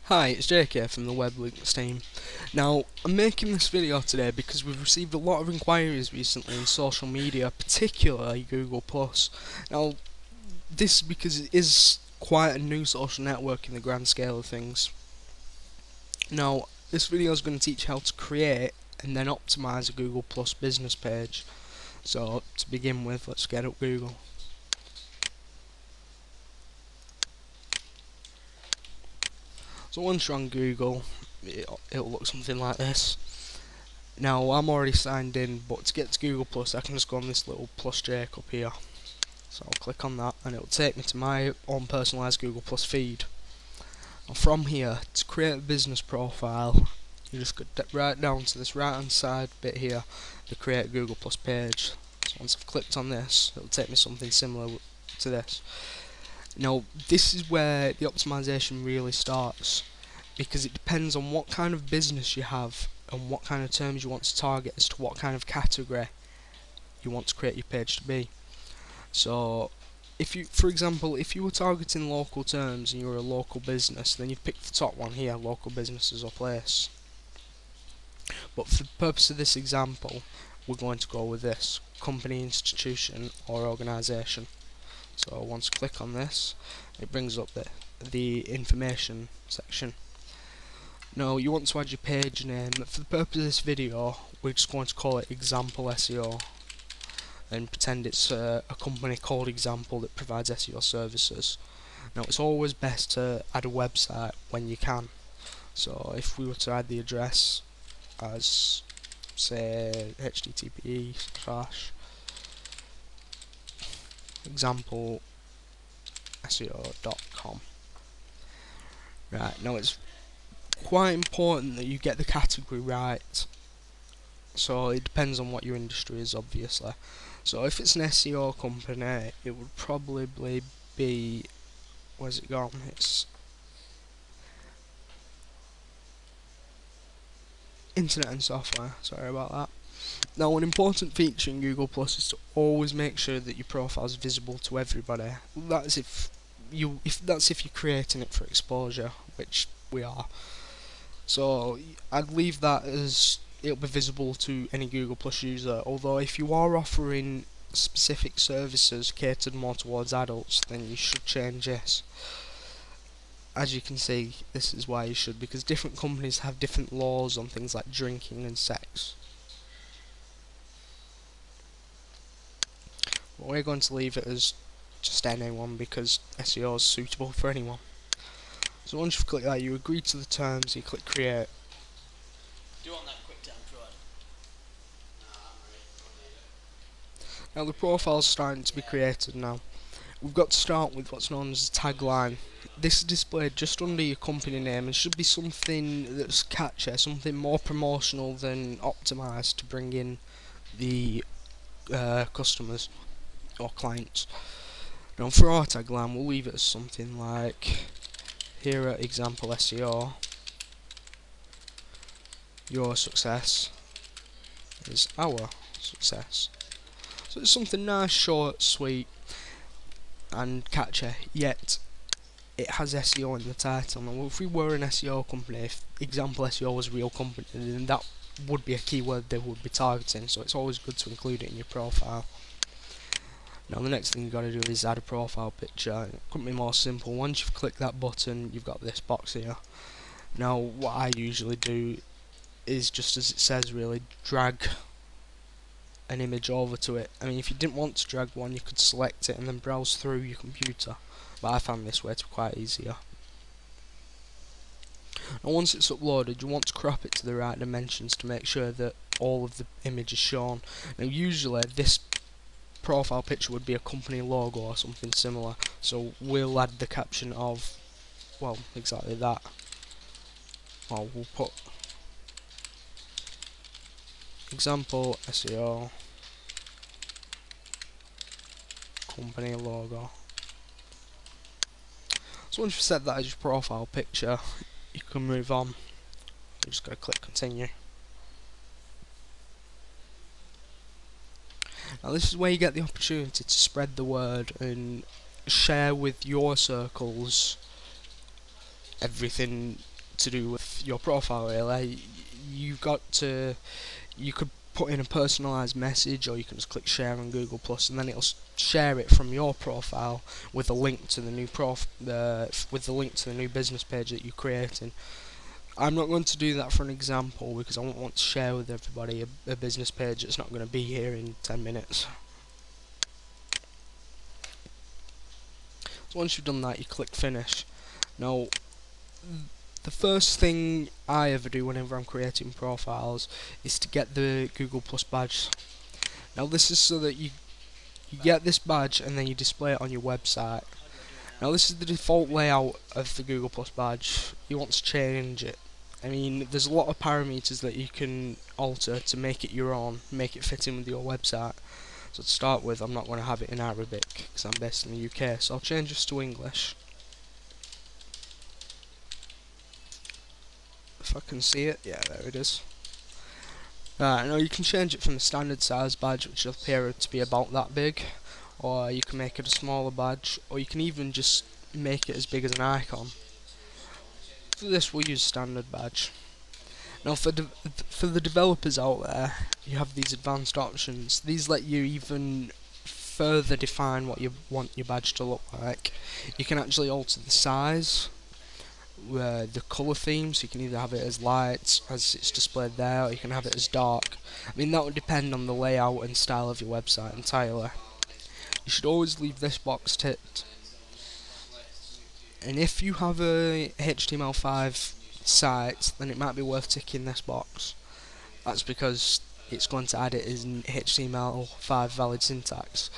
Hi, it's Jake here from the Weblinx team. Now, I'm making this video today because we've received a lot of inquiries recently in social media, particularly Google+. Now, this is because it is quite a new social network in the grand scale of things. Now, this video is going to teach how to create and then optimize a Google+ business page. So, to begin with, let's get up Google. So once you're on Google, it'll look something like this. Now I'm already signed in, but to get to Google Plus I can just go on this little plus Jake up here. So I'll click on that and it'll take me to my own personalised Google Plus feed. Now from here, to create a business profile, you just go right down to this right hand side bit here, the create Google Plus page. So once I've clicked on this, it'll take me something similar to this. Now this is where the optimization really starts, because it depends on what kind of business you have and what kind of terms you want to target as to what kind of category you want to create your page to be. So if you, for example, if you were targeting local terms and you were a local business, then you'd pick the top one here, local businesses or place. But for the purpose of this example, we're going to go with this, company, institution or organisation. So once I click on this, it brings up the information section. Now you want to add your page name. For the purpose of this video, we're just going to call it Example SEO and pretend it's a company called Example that provides SEO services. Now it's always best to add a website when you can. So if we were to add the address as, say, http://exampleseo.com. Right, now it's quite important that you get the category right. So it depends on what your industry is, obviously. So if it's an SEO company, it would probably be, where's it gone? It's internet and software, sorry about that. Now an important feature in Google Plus is to always make sure that your profile is visible to everybody. That's if you're creating it for exposure, which we are. So I'd leave that as it'll be visible to any Google Plus user, although if you are offering specific services catered more towards adults, then you should change this. As you can see, this is why you should, because different companies have different laws on things like drinking and sex. But we're going to leave it as just anyone because SEO is suitable for anyone. So once you've clicked that, you agree to the terms, you click create. Do you want that quick time trial? Now the profile's starting to be created now. We've got to start with what's known as a tagline. This is displayed just under your company name and should be something that's catchy, something more promotional than Optimise to bring in the customers or clients. Now for our tagline, we'll leave it as something like, here at Example SEO, your success is our success. So it's something nice, short, sweet and catchy, yet it has SEO in the title. Now if we were an SEO company, if Example SEO was a real company, then that would be a keyword they would be targeting, so it's always good to include it in your profile. Now the next thing you've got to do is add a profile picture. It couldn't be more simple. Once you've clicked that button, you've got this box here. Now what I usually do is, just as it says, really drag an image over to it. I mean, if you didn't want to drag one, you could select it and then browse through your computer, but I found this way to be quite easier. Now once it's uploaded, you want to crop it to the right dimensions to make sure that all of the image is shown. Now usually this profile picture would be a company logo or something similar, so we'll add the caption of, well, exactly that. Well, we'll put Example SEO company logo. So once you've set that as your profile picture, you can move on. You just gotta click continue. Now this is where you get the opportunity to spread the word and share with your circles everything to do with your profile really. You've got to, you could put in a personalised message, or you can just click share on Google Plus, and then it'll share it from your profile with a link to the new with the link to the new business page that you're creating. I'm not going to do that for an example because I won't want to share with everybody a business page that's not going to be here in 10 minutes. So once you've done that, you click finish. Now, the first thing I ever do whenever I'm creating profiles is to get the Google Plus badge. Now this is so that you get this badge and then you display it on your website. Now this is the default layout of the Google Plus badge. You want to change it. I mean, there's a lot of parameters that you can alter to make it your own, make it fit in with your website. So to start with, I'm not going to have it in Arabic because I'm based in the UK, so I'll change this to English. If I can see it, yeah, there it is. Now you can change it from the standard size badge, which will appear to be about that big, or you can make it a smaller badge, or you can even just make it as big as an icon. For this we'll use standard badge. Now for the developers out there, you have these advanced options. These let you even further define what you want your badge to look like. You can actually alter the size, the colour theme, so you can either have it as light as it's displayed there, or you can have it as dark. I mean, that would depend on the layout and style of your website entirely. You should always leave this box ticked, and if you have a HTML5 site, then it might be worth ticking this box. That's because it's going to add it as an HTML5 valid syntax.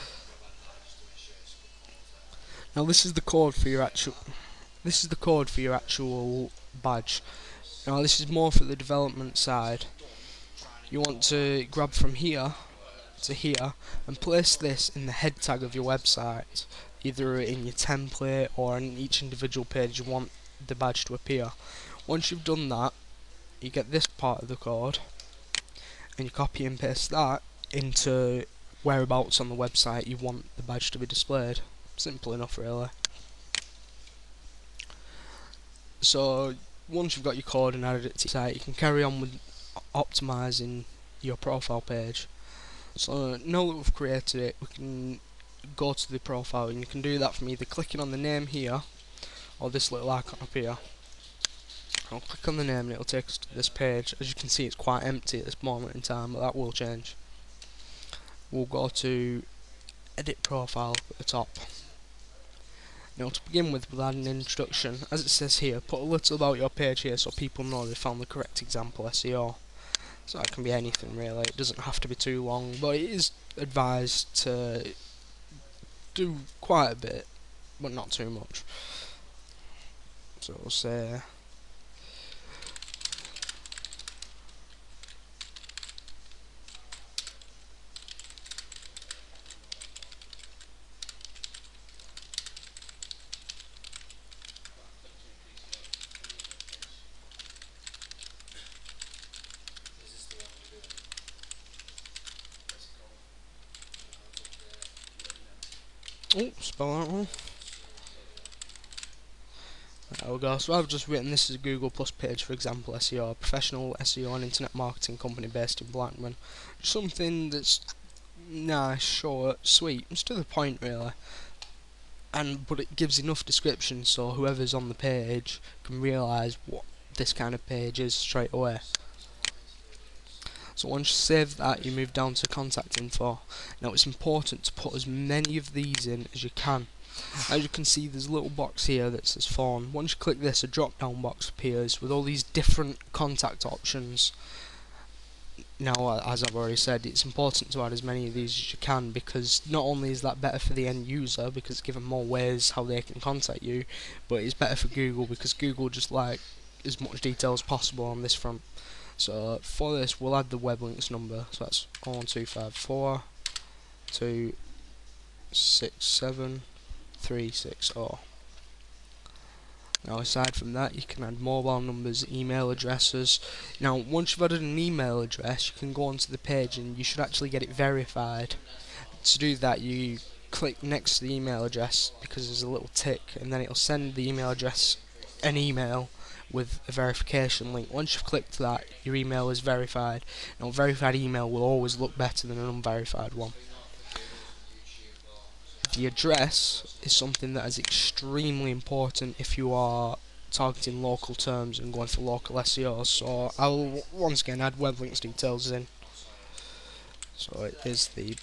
Now this is the code for your actual badge. Now this is more for the development side. You want to grab from here to here and place this in the head tag of your website, either in your template or in each individual page you want the badge to appear. Once you've done that, you get this part of the code and you copy and paste that into whereabouts on the website you want the badge to be displayed. Simple enough really. So once you've got your code and added it to your site, you can carry on with optimising your profile page. So now that we've created it, we can go to the profile, and you can do that from either clicking on the name here or this little icon up here. I'll click on the name and it'll take us to this page. As you can see, it's quite empty at this moment in time, but that will change. We'll go to edit profile at the top. Now to begin with, we'll add an introduction. As it says here, put a little about your page here so people know they found the correct example SEO. So that can be anything really, it doesn't have to be too long, but it is advised to do quite a bit, but not too much. So we'll say spell that wrong. There we go. So I've just written this is a Google Plus page for example SEO, professional SEO and internet marketing company based in Blackburn. Something that's nice, short, sweet, it's to the point really. But it gives enough description so whoever's on the page can realise what this kind of page is straight away. So once you save that, you move down to contact info. Now it's important to put as many of these in as you can. As you can see, there's a little box here that says phone. Once you click this, a drop down box appears with all these different contact options. Now, as I've already said, it's important to add as many of these as you can, because not only is that better for the end user because it's given more ways how they can contact you, but it's better for Google because Google just like as much detail as possible on this front. So for this, we'll add the Weblinx number. So that's 01254 267 360. Now aside from that, you can add mobile numbers, email addresses. Now once you've added an email address, you can go onto the page and you should actually get it verified. To do that, you click next to the email address because there's a little tick, and then it'll send the email address an email with a verification link. Once you've clicked that, your email is verified. Now, a verified email will always look better than an unverified one. The address is something that is extremely important if you are targeting local terms and going for local SEO. So I'll once again add Weblinx details in. So it is the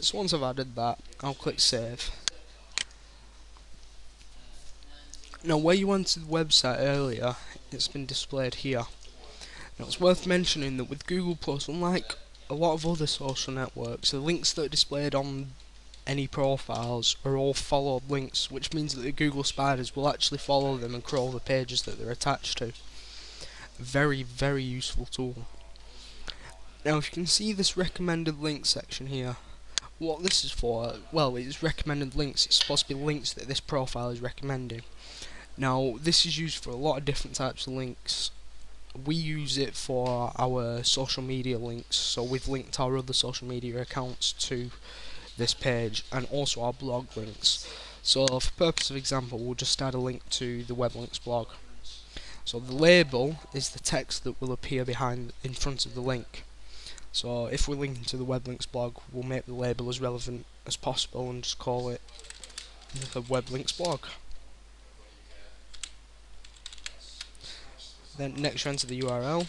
so once I've added that, I'll click save. Now where you went to the website earlier, it's been displayed here. Now it's worth mentioning that with Google Plus, unlike a lot of other social networks, the links that are displayed on any profiles are all followed links, which means that the Google spiders will actually follow them and crawl the pages that they're attached to. Very, very useful tool. Now if you can see this recommended links section here, what this is for, well, it's recommended links. It's supposed to be links that this profile is recommending. Now this is used for a lot of different types of links. We use it for our social media links, so we've linked our other social media accounts to this page, and also our blog links. So for purpose of example, we'll just add a link to the Weblinx blog. So the label is the text that will appear in front of the link. So if we're linking to the Weblinx blog, we'll make the label as relevant as possible and just call it the Weblinx blog. Then next you enter the URL.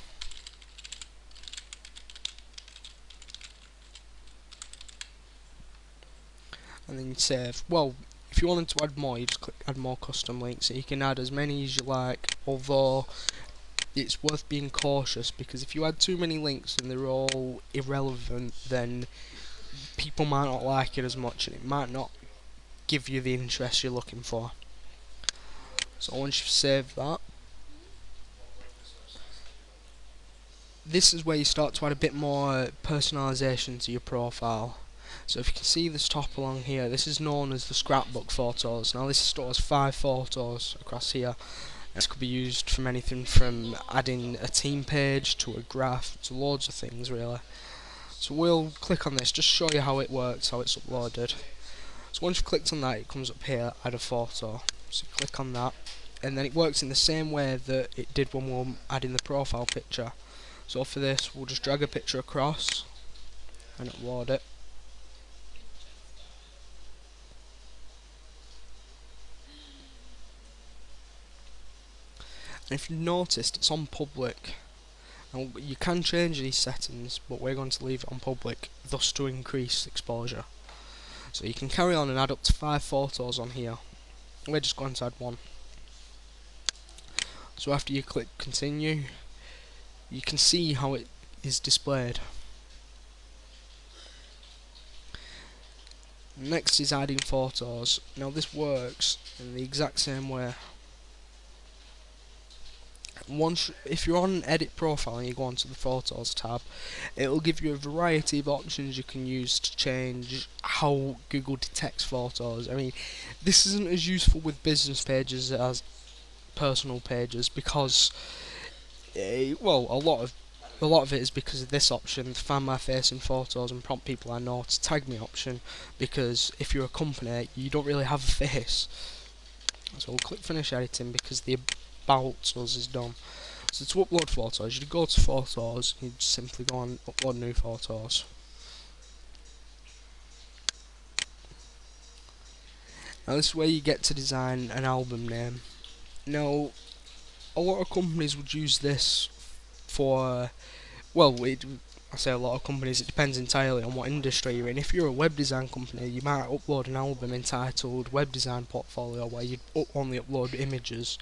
And then you save. Well, if you wanted to add more, you just click add more custom links. So you can add as many as you like, although it's worth being cautious, because if you add too many links and they're all irrelevant, then people might not like it as much and it might not give you the interest you're looking for. So once you've saved that, this is where you start to add a bit more personalisation to your profile. So if you can see this top along here, this is known as the scrapbook photos. Now this stores 5 photos across here. This could be used from anything from adding a team page to a graph to loads of things really. So we'll click on this, just show you how it works, how it's uploaded. So once you've clicked on that, it comes up here, add a photo. So you click on that, and then it works in the same way that it did when we were adding the profile picture. So for this, we'll just drag a picture across and upload it. And if you've noticed, it's on public. Now you can change these settings, but we're going to leave it on public, thus to increase exposure. So you can carry on and add up to 5 photos on here. We're just going to add one. So after you click continue, you can see how it is displayed. Next is adding photos. Now this works in the exact same way. If you're on edit profile and you go onto the photos tab, it'll give you a variety of options you can use to change how Google detects photos. I mean, this isn't as useful with business pages as personal pages, because well, a lot of it is because of this option, the find my face in photos and prompt people I know to tag me option, because if you're a company you don't really have a face. So we'll click finish editing because the about us is done. So to upload photos, you go to photos, you simply go on upload new photos. Now this is where you get to design an album name. Now a lot of companies would use this for, well, I say a lot of companies, it depends entirely on what industry you're in. If you're a web design company, you might upload an album entitled Web Design Portfolio, where you only upload images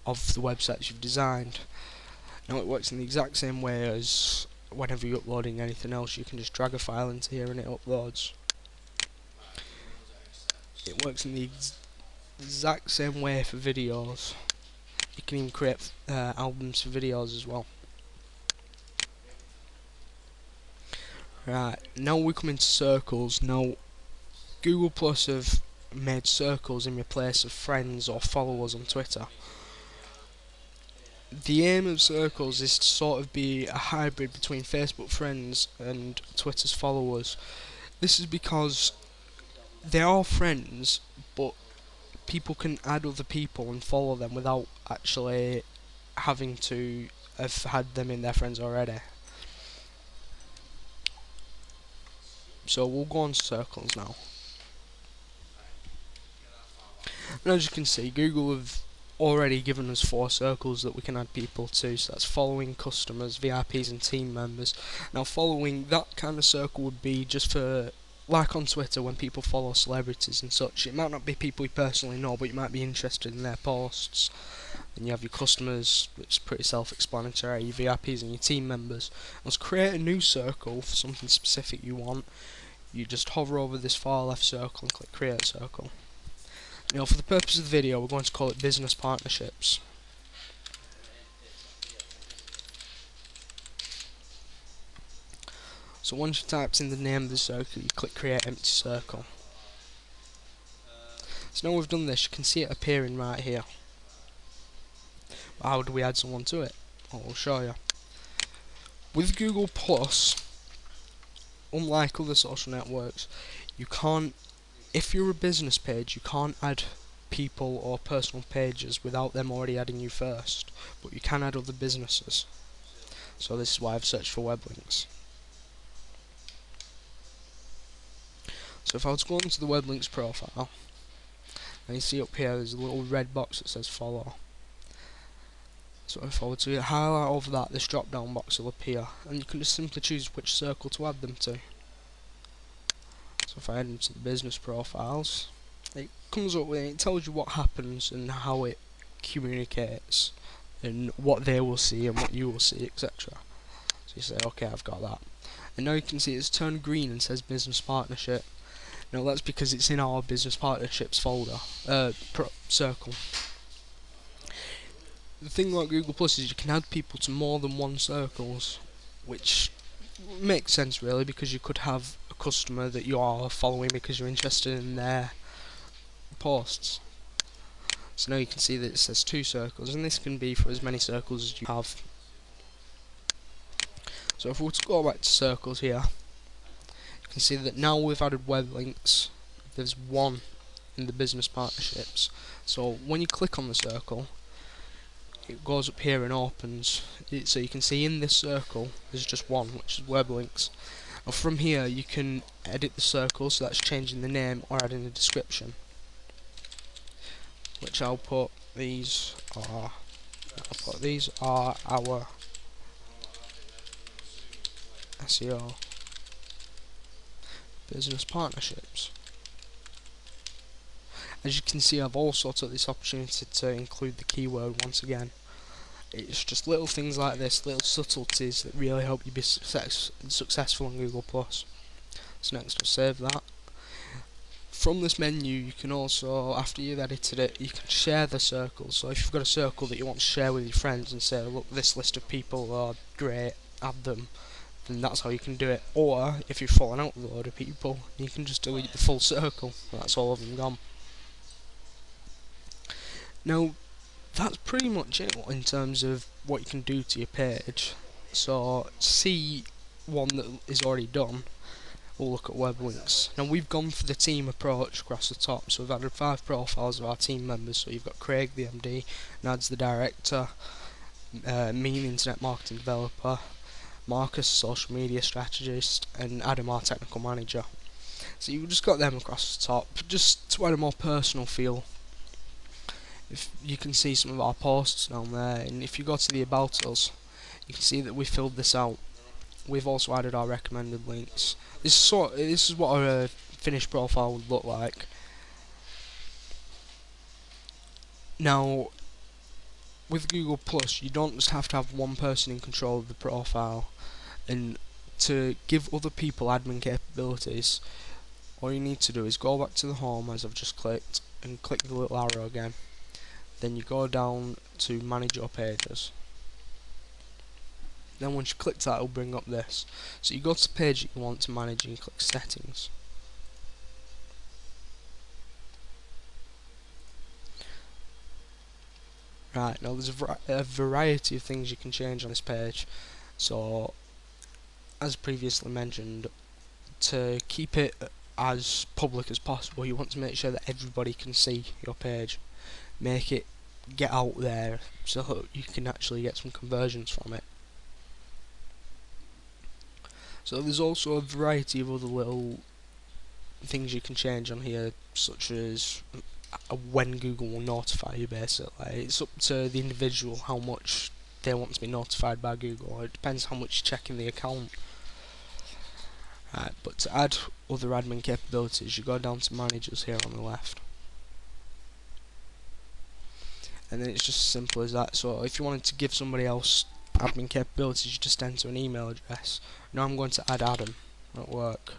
of the websites you've designed. Now it works in the exact same way as whenever you're uploading anything else. You can just drag a file into here and it uploads. It works in the exact same way for videos. You can even create albums for videos as well. Right, now we come into circles. Now Google Plus have made circles in your place of friends or followers on Twitter. The aim of circles is to sort of be a hybrid between Facebook friends and Twitter's followers. This is because they are friends, but people can add other people and follow them without actually having to have had them in their friends already. So we'll go on circles now. And as you can see, Google have already given us 4 circles that we can add people to. So that's following, customers, VIPs and team members. Now following, that kind of circle would be just for, like on Twitter, when people follow celebrities and such. It might not be people you personally know, but you might be interested in their posts. And you have your customers, which is pretty self-explanatory, your VIPs and your team members. Let's create a new circle for something specific you want. You just hover over this far left circle and click create circle. Now for the purpose of the video, we're going to call it business partnerships. So once you've typed in the name of the circle, you click create empty circle. So now we've done this, you can see it appearing right here. But how do we add someone to it? Well, I'll show you. With Google Plus, unlike other social networks, you can't, if you're a business page, you can't add people or personal pages without them already adding you first, but you can add other businesses. So this is why I've searched for Weblinx. So if I was to go into the Weblinx profile, and you see up here there's a little red box that says follow. So if I were to highlight over that, this drop down box will appear, and you can just simply choose which circle to add them to. So if I head into the business profiles, it comes up with, it tells you what happens and how it communicates, and what they will see and what you will see, etc. So you say, okay, I've got that. And now you can see it's turned green and says business partnership. Now that's because it's in our business partnerships folder, circle. The thing like Google Plus is you can add people to more than one circles, which makes sense really, because you could have a customer that you are following because you're interested in their posts. So now you can see that it says 2 circles, and this can be for as many circles as you have. So if we were to go back to circles here, you can see that now we've added web links, there's 1 in the business partnerships. So when you click on the circle, it goes up here and opens it, so you can see in this circle there's just 1, which is Weblinx. And from here you can edit the circle, so that's changing the name or adding a description, which I'll put these are our SEO business partnerships. As you can see, I've also took this opportunity to include the keyword once again. It's just little things like this, little subtleties that really help you be successful on Google+. So next I'll save that. From this menu you can also, after you've edited it, you can share the circle. So if you've got a circle that you want to share with your friends and say, look, this list of people are great, add them, then that's how you can do it. Or if you're falling out with a load of people, you can just delete the full circle, that's all of them gone. Now that's pretty much it in terms of what you can do to your page. So to see one that is already done, we'll look at Weblinx. Now we've gone for the team approach across the top, so we've added 5 profiles of our team members. So you've got Craig the MD, Nad's the director, me the internet marketing developer, Marcus social media strategist, and Adam our technical manager. So you've just got them across the top, just to add a more personal feel. If you can see some of our posts down there, and if you go to the about us, you can see that we filled this out. We've also added our recommended links. This is what our finished profile would look like. Now, with Google Plus, you don't just have to have one person in control of the profile, and to give other people admin capabilities, all you need to do is go back to the home as I've just clicked, and click the little arrow again. Then you go down to manage your pages. Then once you click that, it'll bring up this. So you go to the page that you want to manage and you click settings. Right, now there's a variety of things you can change on this page. So, as previously mentioned, to keep it as public as possible, you want to make sure that everybody can see your page. Make it get out there so that you can actually get some conversions from it. So there's also a variety of other little things you can change on here, such as when Google will notify you. Basically, it's up to the individual how much they want to be notified by Google. It depends how much you check in the account. Right, but to add other admin capabilities, you go down to managers here on the left, and then it's just as simple as that. So if you wanted to give somebody else admin capabilities, you just enter an email address. Now I'm going to add Adam at work.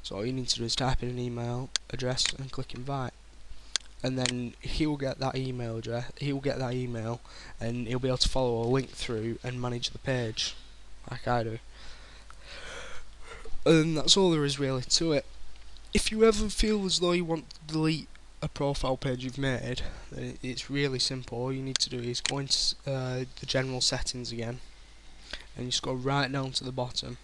So all you need to do is type in an email address and click invite, and then he'll get that email address. He'll get that email, and he'll be able to follow a link through and manage the page, like I do. And that's all there is really to it. If you ever feel as though you want to delete a profile page you've made, then it's really simple. All you need to do is go into the general settings again, and you scroll right down to the bottom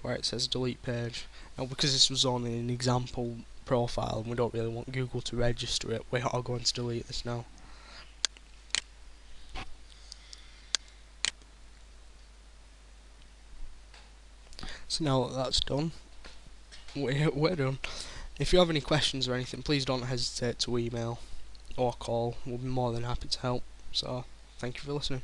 where it says delete page. Now, because this was on an example profile and we don't really want Google to register it, we are going to delete this now. So now that that's done, we're done. If you have any questions or anything, please don't hesitate to email or call. We'll be more than happy to help. So, thank you for listening.